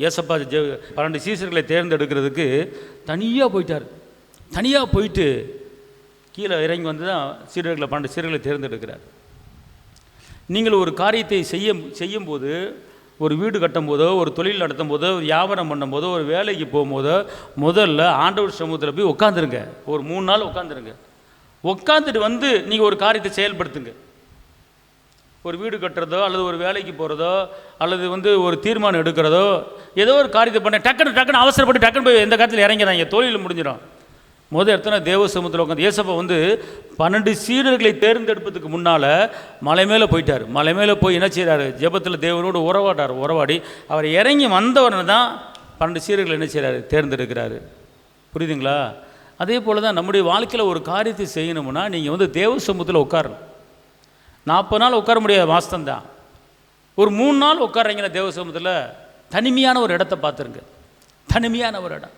ஏசப்பா 12 சீசர்களை தேர்ந்தெடுக்கிறதுக்கு தனியாக போயிட்டார். தனியாக போயிட்டு கீழே இறங்கி வந்து தான் 12 சீடர்களை தேர்ந்தெடுக்கிறார். நீங்கள் ஒரு காரியத்தை செய்யும்போது, ஒரு வீடு கட்டும் போதோ, ஒரு தொழில் நடத்தும் போதோ, வியாபாரம் பண்ணும்போதோ, ஒரு வேலைக்கு போகும்போதோ, முதல்ல ஆண்டவர் சமூகத்தில் போய் உட்காந்துருங்க. ஒரு 3 நாள் உட்காந்துருங்க. உட்காந்துட்டு வந்து நீங்கள் ஒரு காரியத்தை செயல்படுத்துங்க. ஒரு வீடு கட்டுறதோ, அல்லது ஒரு வேலைக்கு போகிறதோ, அல்லது ஒரு தீர்மானம் எடுக்கிறதோ, ஏதோ ஒரு காரியத்தை பண்ண டக்குன்னு அவசரப்பட்டு டக்குன்னு போய் எந்த காலத்தில் இறங்கிறாங்க, தொழில் முடிஞ்சிடும். இடத்துல தேவ சமூகத்தில் உட்காந்து ஏசப்பா 12 சீடர்களை தேர்ந்தெடுப்பதுக்கு முன்னால் மலை மேலே போயிட்டார். மலை மேலே போய் என்ன செய்கிறாரு? ஜெபத்தில் தேவனோடு உறவாடி அவர் இறங்கி வந்தவனை தான் 12 சீடர்கள் என்ன செய்கிறாரு? தேர்ந்தெடுக்கிறாரு. புரியுதுங்களா? அதே போல் தான் நம்முடைய வாழ்க்கையில் ஒரு காரியத்தை செய்யணும்னா நீங்கள் தேவ சமூகத்தில் உட்காரணும். 40 நாள் உட்கார முடியாத மாதம்தான். ஒரு 3 நாள் உட்கார்றீங்கன்னா தேவ சமூகத்தில் தனிமையான ஒரு இடத்த பார்த்துருங்க. தனிமையான ஒரு இடம்.